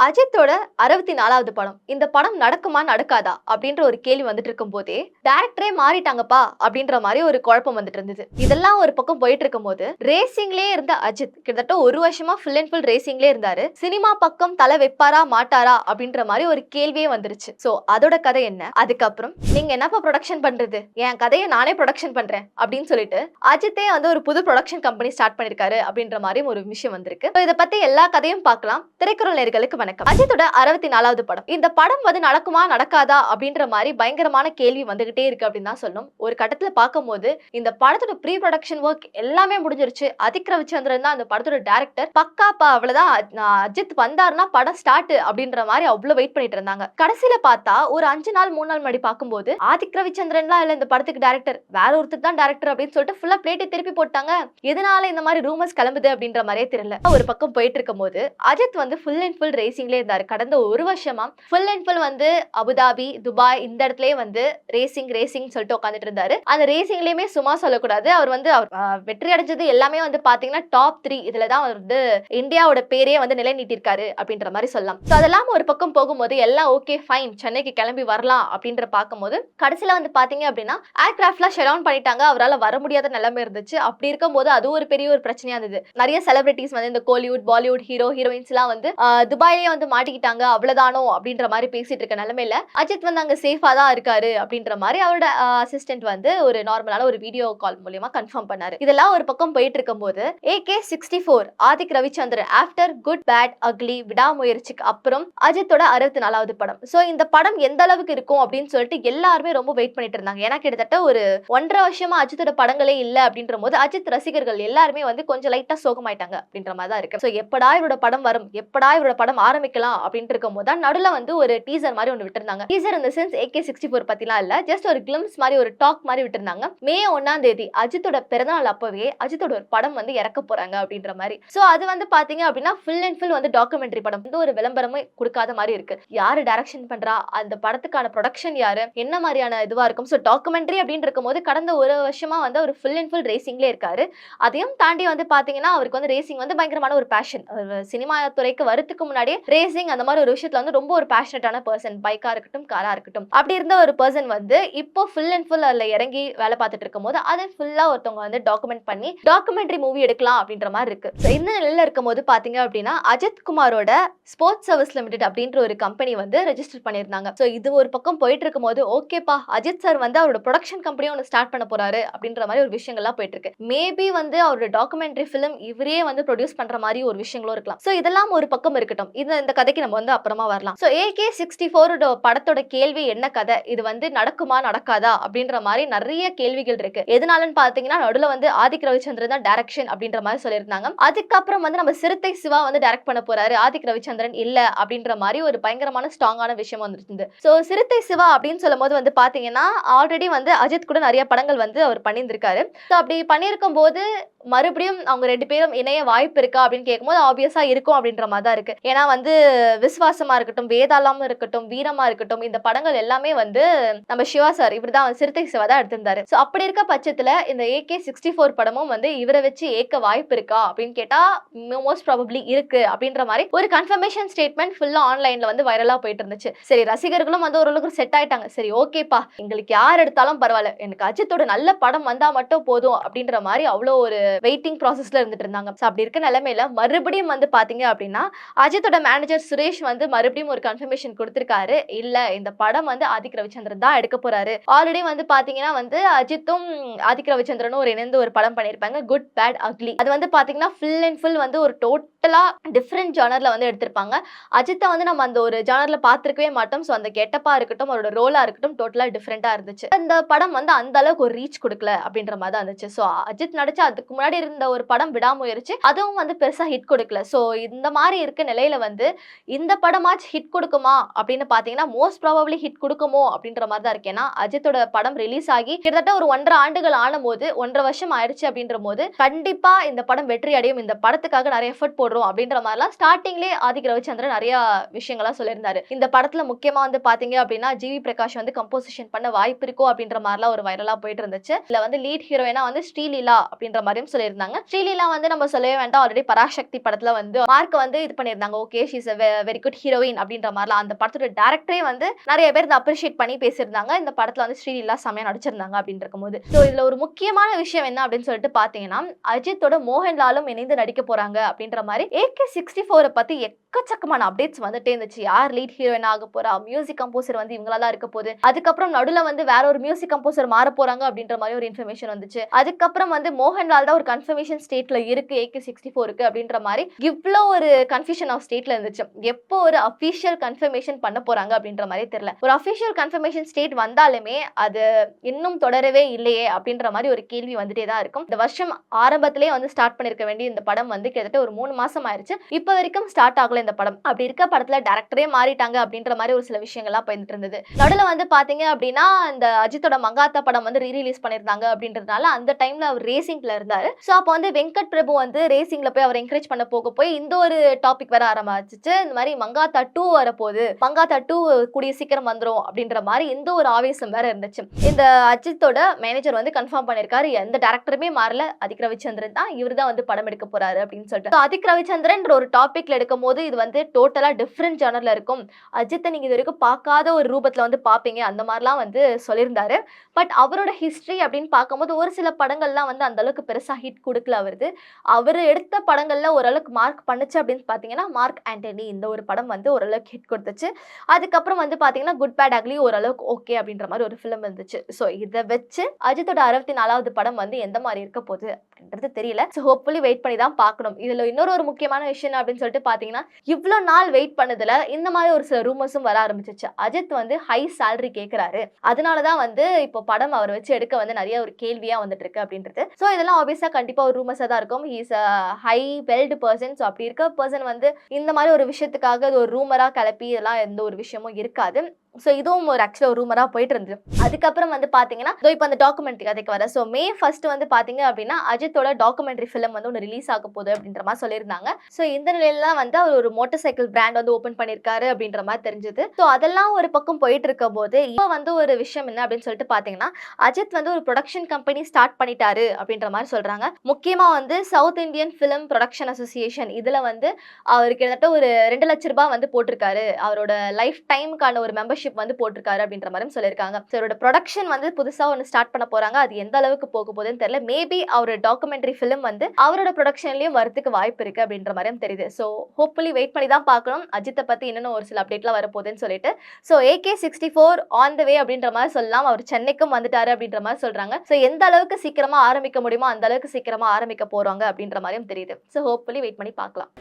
அஜித்தோட 64வது படம். இந்த படம் நடக்குமா? நடக்காதா? அப்படின்ற ஒரு கேள்வி வந்துட்டு இருக்கும்போதே, டைரக்டரே மாறிட்டாங்கப்பா அப்படின்ற மாரி ஒரு குழப்பம் வந்துட்டு இருந்தது. இதெல்லாம் ஒரு பக்கம் போயிட்டு இருக்கும்போது, ரேசிங்லயே இருந்த அஜித் கிட்டத்தட்ட 1 வருஷமா ஃபுல் அண்ட் ஃபுல் ரேசிங்லயே இருந்தாரு. சினிமா பக்கம் தல வைப்பாரா? மாட்டாரா? அப்படின்ற மாரி ஒரு கேள்வியே வந்துருச்சு. சோ அதோட கதை என்ன? அதுக்கப்புறம் நீங்க என்னப்பா புரொடக்ஷன் பண்றது? என் கதைய நானே புரொடக்ஷன் பண்றேன் அப்படின்னு சொல்லிட்டு அஜித்தே வந்து ஒரு புது புரொடக்ஷன் கம்பெனி ஸ்டார்ட் பண்ணிருக்காரு அப்படின்ற மாதிரி ஒரு விஷயம் வந்திருக்கு. இத பத்தி எல்லா கதையும் பார்க்கலாம். திரைக்குறள் நேயர்களுக்கு வணக்கம். அஜித்தோட 64வது படம். இந்த படம் வந்து நடக்குமா நடக்காதா அப்படின்ற மாதிரி பயங்கரமான கேள்வி வந்துகிட்டே இருக்கு அப்படின்னு தான் சொல்லணும். ஒரு கட்டத்துல பார்க்கும்போது இந்த படத்தோட ப்ரீ ப்ரொடக்ஷன் ஒர்க் எல்லாமே முடிஞ்சிருச்சு. அதிக் ரவிச்சந்திரன் தான் அந்த படத்தோட டைரக்டர். பக்காப்பா அவ்வளவுதான், அஜித் வந்தாருன்னா படம் ஸ்டார்ட் அப்படின்ற மாதிரி அவ்வளவு வெயிட் பண்ணிட்டு இருந்தாங்க. கடைசியில பார்த்தா ஒரு 5 நாள் 3 நாள் முன்னாடி பார்க்கும்போது ஆதிக் ரவிச்சந்திரன்லாம் இல்ல இந்த படத்துக்கு டைரக்டர், வேற ஒருத்தர் தான் டைரக்டர் அப்படின்னு சொல்லிட்டு ஃபுல்லா பிளேட்டை திருப்பி போட்டாங்க. எதனால இந்த மாதிரி ரூமர்ஸ் கிளம்புது அப்படின்ற மாதிரியே தெரியல. ஒரு பக்கம் போயிட்டு இருக்கும்போது அஜித் வந்து ஃபுல் அண்ட் ஃபுல் ரேசிங்ல இருந்தாரு. கடந்த ஒரு வருஷமா ஃபுல் அண்ட் ஃபுல் வந்து அபுதாபி, துபாய் இந்த இடத்துலயே வந்து ரேசிங் சொல்லிட்டு உட்காந்துட்டு இருந்தாரு. அந்த ரேசிங்லயுமே சும்மா சொல்லக்கூடாது. அவர் வந்து வெற்றி அடைஞ்சது எல்லாமே வந்து பாத்தீங்கன்னா டாப் 3 இதுல தான் வந்து இந்தியாவோட பேரே வந்து நிலைநிட்டிருக்காரு அப்படின்ற மாதிரி சொல்லலாம். சோ அதெல்லாம் ஒரு பக்கம் போகும்போது எல்லாம் ஓகே ஃபைன், சென்னைக்கு கிளம்பி வரலாம் அப்படின்ற பார்க்கும்போது கடைசியில வந்து பாத்தீங்க அப்படின்னா ஏர்கிராஃப்ட்லாம் ஷட் டவுன் பண்ணிட்டாங்க. அவரால் வர முடியாத நிலைமை இருந்துச்சு. அப்படி இருக்கும்போது அது ஒரு பெரிய ஒரு பிரச்சனையா இருந்தது. நிறைய செலிபிரிட்டிஸ் வந்து இந்த கோலிவுட், பாலிவுட் ஹீரோ ஹீரோயின்ஸ் எல்லாம் வந்து துபாயிலே வந்து மாட்டிக்கிட்டாங்க, அவ்வளவுதானோ அப்படின்ற மாதிரி பேசிட்டு இருக்க நிலைமையில அஜித் வந்து அங்க சேஃபா தான் இருக்காரு அப்படின்ற மாதிரி அவரோட அசிஸ்டன்ட் வந்து ஒரு நார்மலான ஒரு வீடியோ கால் மூலமா கன்ஃபார்ம் பண்ணாரு. இதெல்லாம் ஒரு பக்கம் போயிட்டு இருக்கும்போது AK64 Adhik Ravichandran after good bad ugly விடாமுயற்சிக்கு அப்புறம் அஜித்தோட 64வது படம். சோ இந்த படம் எந்த அளவுக்கு இருக்கும் அப்படின்னு சொல்லிட்டு எல்லாருமே ரொம்ப வெயிட் பண்ணிட்டு இருந்தாங்க. ஏன்னா கிட்டத்தட்ட ஒரு 1.5 வருஷமா அஜித்தோட படங்களே இல்ல அப்படின்ற போது அஜித் ரசிகர்கள் எல்லாருமே வந்து கொஞ்சம் லைட்டா சோகமாயிட்டாங்க அப்படின்ற மாதிரி தான் இருக்கு. சோ எப்படா இவரோட படம் வரும், எப்படா இவரோட படம் ஆரம்பிக்கலாம் அப்படின்ட்டு இருக்கும்போது தான் நடுவுல வந்து ஒரு டீசர் மாதிரி ஒன்று விட்டுருந்தாங்க. டீசர் இந்த சென்ஸ் AK64 பத்திலாம் இல்ல, ஜஸ்ட் ஒரு கிளிம்ஸ் மாதிரி ஒரு டாக் மாதிரி விட்டுருந்தாங்க. மே 1ஆம் தேதி அஜித்தோட பிறந்தநாள் அப்பவே அஜித்தோட ஒரு படம் வந்து இறக்க போறாங்க அப்படின்ற மாதிரி. சோ அது வந்து பாத்தீங்க அப்படின்னா ஃபுல் அண்ட் ஃபுல் வந்து டாக்குமெண்ட்ரி படம். வந்து ஒரு விளம்பரமே கொடுக்காத மாதிரி இருக்கு. யாரு டைரக்ஷன் பண்றா, அந்த படத்துக்கான ப்ரொடக்ஷன் யாரு, என்ன மாதிரியான இதுவா இருக்கும். சோ டாக்குமெண்ட்ரி அப்படின்னு இருக்கும்போது கடந்த ஒரு வருஷமா வந்து அவர் ஃபுல் அண்ட் ஃபுல் ரேசிங்ல இருக்காரு. அதையும் தாண்டி வந்து பாத்தீங்கன்னா அவருக்கு வந்து ரேசிங் வந்து பயங்கரமான ஒரு பேஷன். சினிமா துறைக்கு வரதுக்கு முன்னாடியே ரேசிங் அந்த மாதிரி ஒரு விஷயத்துல வந்து ரொம்ப ஒரு பேஷனட்டான பர்சன். பைக்கா இருக்கட்டும், காரா இருக்கட்டும், அப்படி இருந்த ஒரு பர்சன் வந்து இப்போ ஃபுல் அண்ட் ஃபுல் அதுல இறங்கி வேலை பார்த்துட்டு இருக்கும்போது அதை ஃபுல்லா ஒருத்தவங்க வந்து டாக்குமெண்ட் பண்ணி டாக்குமெண்ட்ரி மூவி எடுக்கலாம் அப்படின்ற மாதிரி இருக்கு. இந்த நிலையில இருக்கும்போது பாத்தீங்க அப்படின்னா அஜித் குமாரோட ஸ்போர்ட்ஸ் சர்வீஸ் லிமிடெட் அப்படின்ற ஒரு கம்பெனி வந்து ரெஜிஸ்டர் பண்ணியிருந்தாங்க. சோ இது ஒரு பக்கம் போயிட்டு இருக்கும்போது ஓகேப்பா அஜித் சார் வந்து அவரோட ப்ரொடக்ஷன் கம்பெனி ஒன்று ஸ்டார்ட் பண்ண போறாரு அப்படின்ற மாதிரி ஒரு விஷயங்கள்லாம் போயிட்டு இருக்கு. மேபி வந்து அவரோட டாக்குமெண்ட்ரி ஃபிலிம் இவரே வந்து ப்ரொடியூஸ் பண்ற மாதிரி ஒரு விஷயங்களும் இருக்கலாம். சோ இதெல்லாம் ஒரு பக்கம் இருக்கட்டும். இந்த கதைக்கு நம்ம வந்து அப்புறமா வரலாம். சோ AK64 படத்தோட கேள்வி என்ன கதை, இது வந்து நடக்குமா நடக்காதா அப்படின்ற மாதிரி நிறைய கேள்விகள் இருக்கு. எதனாலன்னு பாத்தீங்கன்னா நடுவுல வந்து ஆதிக் ரவிச்சந்திரன் தான் டைரக்ஷன் அப்படின்ற மாதிரி சொல்லியிருந்தாங்க. அதுக்கப்புறம் வந்து நம்ம சிறுத்தை சிவா வந்து டைரக்ட் பண்ண போறாரு, ஆதிக் ரவிச்சந்திரன் இல்ல அப்படின்ற மாதிரி ஒரு பயங்கரமான ஸ்ட்ராங்கான விஷயம் வந்துருந்தது. சோ சிறுத்தை சிவா அப்படின்னு சொல்லும் போது வந்து பாத்தீங்கன்னா ஆல்ரெடி வந்து அஜித் கூட நிறைய படங்கள் வந்து அவர் பண்ணியிருந்திருக்காரு. சோ அப்படி பண்ணியிருக்கும் போது மறுபடியும் அவங்க 2 பேரும் இணைய வாய்ப்பு இருக்கா அப்படின்னு கேட்கும்போது ஆப்வியஸா இருக்கும் அப்படின்ற மாதிரி தான் இருக்கு. ஏன்னா வந்து விஸ்வாசமா இருக்கட்டும், வேதாளம் இருக்கட்டும், வீரமா இருக்கட்டும், இந்த படங்கள் எல்லாமே வந்து நம்ம சிவா சார் இவர் தான் சிறுத்தை சிவா தான் எடுத்திருந்தாரு. சோ அப்படி இருக்க பட்சத்துல இந்த AK64 படமும் வந்து இவரை வச்சு ஏற்க வாய்ப்பு இருக்கா அப்படின்னு கேட்டா மோஸ்ட் ப்ராபபிலி இருக்கு அப்படின்ற மாதிரி ஒரு கன்ஃபர்மேஷன் ஸ்டேட்மெண்ட் ஃபுல்லா ஆன்லைன்ல வந்து வைரலா போயிட்டு இருந்துச்சு. சரி ரசிகர்களும் வந்து ஓரளவுக்கு செட் ஆயிட்டாங்க. சரி ஓகேப்பா எங்களுக்கு யார் எடுத்தாலும் பரவாயில்ல, எனக்கு அஜித்தோட நல்ல படம் வந்தா மட்டும் போதும் அப்படின்ற மாதிரி அவ்வளோ ஒரு வெயிட்டிங் ப்ராசஸ்ல இருந்துட்டு இருந்தாங்க. அப்படி இருக்க நிலைமையில மறுபடியும் வந்து பாத்தீங்க அப்படின்னா அஜித்தோட மேனேஜர் சுரேஷ் வந்து மறுபடியும் ஒரு கன்ஃபர்மேஷன் கொடுத்திருக்காரு. இல்ல இந்த படம் வந்து ஆதிக் ரவிச்சந்திரன் தான் எடுக்க போறாரு. ஆல்ரெடி வந்து பாத்தீங்கன்னா வந்து அஜித்தும் ஆதிக் ரவிச்சந்திரனும் ஒரு இணைந்து ஒரு படம் பண்ணிருப்பாங்க, குட் பேட் அக்லி. அது வந்து பாத்தீங்கன்னா ஃபுல் அண்ட் ஃபுல் வந்து ஒரு டோட்டலா டிஃபரெண்ட் ஜானர்ல வந்து எடுத்திருப்பாங்க. அஜித்தை வந்து நம்ம அந்த ஒரு ஜானர்ல பார்த்திருக்கவே மாட்டோம். சோ அந்த கெட்டப்பா இருக்கட்டும், அவரோட ரோலா இருக்கட்டும் டோட்டலா டிஃபரெண்டா இருந்துச்சு. அந்த படம் வந்து அந்த அளவுக்கு ஒரு ரீச் கொடுக்கல அப்படின்ற மாதிரி தான் இருந்துச்சு. சோ அஜித் நடிச்ச அதுக்கு முன்னாடி இருந்த ஒரு படம் விடாமுயற்சி, அதுவும் வந்து பெருசா ஹிட் கொடுக்கல. சோ இந்த மாதிரி இருக்க நிலையில வந்து இந்த படமாச்சு ஹிட் கொடுக்குமா அப்படின்னு பாத்தீங்கன்னா மோஸ்ட் ப்ராபபிலி ஹிட் கொடுக்குமோ அப்படின்ற மாதிரி தான் இருக்கு. ஏன்னா அஜித்தோட படம் ரிலீஸ் ஆகி கிட்டத்தட்ட ஒரு 1.5 ஆண்டுகள் ஆன போது 1.5 வருஷம் ஆயிடுச்சு அப்படின்ற போது கண்டிப்பா இந்த படம் வெற்றி அடையும், இந்த படத்துக்காக நிறைய எஃபர்ட் போடுறோம் அப்படின்ற மாதிரிலாம் ஸ்டார்டிங்லேயே ஆதிக் ரவிச்சந்திரன் நிறைய விஷயங்கள்லாம் சொல்லியிருந்தாரு. இந்த படத்துல முக்கியமா வந்து பாத்தீங்க அப்படின்னா ஜிவி பிரகாஷ் வந்து கம்போசிஷன் பண்ண வாய்ப்பு இருக்கோ அப்படின்ற மாதிரிலாம் ஒரு வைரலா போயிட்டு இருந்துச்சு. இதுல வந்து லீட் ஹீரோயினா வந்து ஸ்ரீலீலா அப்படின்ற மாதிரியும் சொல்லியிருந்தாங்க. ஸ்ரீலீலா வந்து நம்ம சொல்லவே வேண்டாம், ஆல்ரெடி பராசக்தி படத்துல வந்து மார்க் வந்து இது பண்ணியிருந்தாங்க. Okay she's very good heroine அப்படின்ற மாதிரிலாம் அந்த படத்தோட டேரக்டரே வந்து நிறைய பேர் இதை அப்ரிஷியேட் பண்ணி பேசியிருந்தாங்க. இந்த படத்துல வந்து ஸ்ரீலீலா செமையா நடிச்சிருந்தாங்க அப்படின்னு இருக்கும்போது, ஸோ இதுல ஒரு முக்கியமான விஷயம் என்ன அப்படின்னு சொல்லிட்டு பாத்தீங்கன்னா, அஜித்தோட மோகன்லாலும் இணைந்து நடிக்க போறாங்க அப்படின்ற மாதிரி AK-64 பத்தி எக்கச்சக்கமான அப்டேட்ஸ் வந்துட்டே இருந்துச்சு. யார் லீட் ஹீரோயின் ஆக போறா, மியூசிக் கம்போசர் வந்து இவங்களா இருக்க போகுது, அதுக்கப்புறம் நடுவுல வந்து வேற ஒரு மியூசிக் கம்போசர் மாற போறாங்க அப்படின்ற மாதிரி ஒரு இன்ஃபர்மேஷன் வந்துச்சு. அதுக்கப்புறம் வந்து மோகன்லால் தான் ஒரு கன்ஃபர்மேஷன் ஸ்டேட்ல இருக்கு AK-64க்கு அப்படின்ற மாதிரி இவ்ளோ ஒரு கன்ஃபியூஷன் ஆஃப் ஸ்டேட்ல இருந்துச்சு. எப்போ ஒரு அபிஷியல் கன்ஃபர்மேஷன் பண்ண போறாங்க அப்படின்ற மாதிரி தெரியல. ஒரு அபிஷியல் கன்ஃபர்மேஷன் ஸ்டேட் வந்தாலுமே அது இன்னும் தொடரவே இல்லையே அப்படின்ற மாதிரி ஒரு கேள்வி வந்துட்டே தான் இருக்கும். இந்த வருஷம் ஆரம்பத்திலேயே வந்து ஸ்டார்ட் பண்ணிருக்க வேண்டிய இந்த படம் வந்து கிட்டத்தட்ட ஒரு 3 மாசம் ஆயிருச்சு. இப்ப வரைக்கும் ஸ்டார்ட் ஆகல இந்த படம். அப்படி இருக்க படத்துல டைரக்டரே மாறிட்டாங்க அப்படின்ற மாதிரி ஒரு சில விஷயங்கள்லாம் போயிட்டு இருந்தது. நடுவுல வந்து பாத்தீங்க அப்படின்னா இந்த அஜித்தோட மங்காத்தா படம் வந்து ரீரிலீஸ் பண்ணிருந்தாங்க அப்படின்றதுனால அந்த டைம்ல அவர் ரேசிங்ல இருந்தாரு. சோ அப்ப வந்து வெங்கட் பிரபு வந்து ரேசிங்ல போய் அவர் என்கரேஜ் பண்ண போய் இந்த ஒரு டாபிக் வர ஆரம்பிச்சிச்சு. இந்த மாதிரி மங்காத்தா 2 வரப்போகுது, மங்காத்தா 2 கூடிய சீக்கிரம் வந்துரும் அப்படின்ற மாதிரி இந்த ஒரு ஆவேசம் வேற இருந்துச்சு. இந்த அஜித்தோட மேனேஜர் வந்து கன்ஃபார்ம் பண்ணிருக்காரு, எந்த டைரக்டருமே மாறல, அதிக் ரவிச்சந்திரன் தான், இவர் தான் வந்து படம் எடுக்க போறாரு அப்படின்னு சொல்லிட்டு. அதிக் ரவிச்சந்திரன் ஒரு டாபிக்ல எடுக்கும் போது இது வந்து டோட்டலா டிஃபரெண்ட் ஜானர்ல இருக்கும், அஜித்தை நீங்க இது வரைக்கும் பார்க்காத ஒரு ரூபத்துல வந்து பாப்பீங்க அந்த மாதிரிலாம் வந்து சொல்லியிருந்தாரு. பட் அவரோட ஹிஸ்டரி அப்படின்னு பார்க்கும்போது ஒரு சில படங்கள்லாம் வந்து அந்த அளவுக்கு பெருசா ஹிட் கொடுக்கல. அவர் எடுத்த படங்கள்ல ஓரளவுக்கு மார்க் பண்ணுச்சு அப்படின்னு பாத்தீங்கன்னா மார்க் ஆண்டனி இந்த ஒரு படம் வந்து ஓரளவுக்கு ஹிட் கொடுத்துச்சு. அதுக்கப்புறம் வந்து பாத்தீங்கன்னா குட் பேட் அக்லி ஓரளவுக்கு ஓகே அப்படின்ற மாதிரி ஒரு ஃபிலிம் இருந்துச்சு. ஸோ இதை வச்சு அஜித்தோட 64வது படம் வந்து எந்த மாதிரி இருக்க போகுது அப்படின்றது தெரியல. ஸோ ஹோப்ஃபுல்லி வெயிட் பண்ணி தான் பார்க்கணும். இதுல இன்னொரு முக்கியமான விஷயம் அப்படின்னு சொல்லிட்டு பாத்தீங்கன்னா, இவ்வளோ நாள் வெயிட் பண்ணதுல இந்த மாதிரி ஒரு சில ரூமர்ஸும் வர ஆரம்பிச்சிச்சு. அஜித் வந்து ஹை சேலரி கேட்கிறாரு, அதனாலதான் வந்து இப்போ படம் அவர் வச்சு எடுக்க வந்து நிறைய ஒரு கேள்வியா வந்துட்டு இருக்கு அப்படின்றது. ஸோ இதெல்லாம் ஆப்வியஸா கண்டிப்பா ஒரு ரூமர்ஸா தான் இருக்கும். He is high weld person. So அப்படி இருக்க பர்சன் வந்து இந்த மாதிரி ஒரு விஷயத்துக்காக ஒரு ரூமரா கிளப்பி இதெல்லாம் எந்த ஒரு விஷயமும் இருக்காது. ஸோ இதுவும் ஒரு ஆக்சுவலாக ஒரு ரூமராக போயிட்டு இருந்தது. அதுக்கப்புறம் வந்து பார்த்தீங்கன்னா இப்போ அந்த டாக்குமெண்ட்ரி கதைக்கு வர. ஸோ May 1 வந்து பார்த்தீங்க அப்படின்னா அஜித்தோட டாக்குமெண்ட்ரி ஃபிலிம் வந்து ஒன்று ரிலீஸ் ஆக போகுது அப்படின்ற மாதிரி சொல்லியிருந்தாங்க. ஸோ இந்த நிலையில வந்து அவர் ஒரு மோட்டார் சைக்கிள் பிராண்ட் வந்து ஓப்பன் பண்ணியிருக்காரு அப்படின்ற மாதிரி தெரிஞ்சது. ஸோ அதெல்லாம் ஒரு பக்கம் போயிட்டு இருக்கும் போது இப்போ வந்து ஒரு விஷயம் என்ன அப்படின்னு சொல்லிட்டு பார்த்தீங்கன்னா, அஜித் வந்து ஒரு ப்ரொடக்ஷன் கம்பெனி ஸ்டார்ட் பண்ணிட்டாரு அப்படின்ற மாதிரி சொல்றாங்க. முக்கியமாக வந்து south Indian film production association இதில் வந்து அவர் கிட்டத்தட்ட ஒரு 2 லட்ச ரூபாய் வந்து போட்டிருக்காரு. அவரோட லைஃப் டைமுக்கான ஒரு மெம்பர்ஷிப் வந்து போட்டிருக்காரு அப்படின்ற மாதிரி சொல்லியிருக்காங்க. அவரோட ப்ரொடக்ஷன் வந்து புதுசா ஒன்று ஸ்டார்ட் பண்ண போறாங்க. அது எந்த அளவுக்கு போக போகுதுன்னு தெரியல. மேபி அவரோட டாக்குமெண்ட்ரி ஃபிலிம் வந்து அவரோட ப்ரொடக்ஷன்லயும் வரதுக்கு வாய்ப்பு இருக்கு அப்படின்ற மாதிரியும் தெரியுது. ஸோ ஹோப்ஃபுல்லி வெயிட் பண்ணி தான் பார்க்கணும் அஜித்தை பத்தி இன்னும் ஒரு சில அப்டேட்லாம் வரப்போகுதுன்னு சொல்லிட்டு. ஸோ AK-64 ஆன் த வே அப்படின்ற மாதிரி சொல்லலாம். அவர் சென்னைக்கும் வந்துட்டாரு அப்படின்ற மாதிரி சொல்றாங்க. ஸோ எந்த அளவுக்கு சீக்கிரமா ஆரம்பிக்க முடியுமோ அந்த அளவுக்கு சீக்கிரமா ஆரம்பிக்க போறாங்க அப்படின்ற மாதிரியும் தெரியுது. ஸோ ஹோப்ஃபுல்லி வெயிட் பண்ணி பார்க்கலாம்.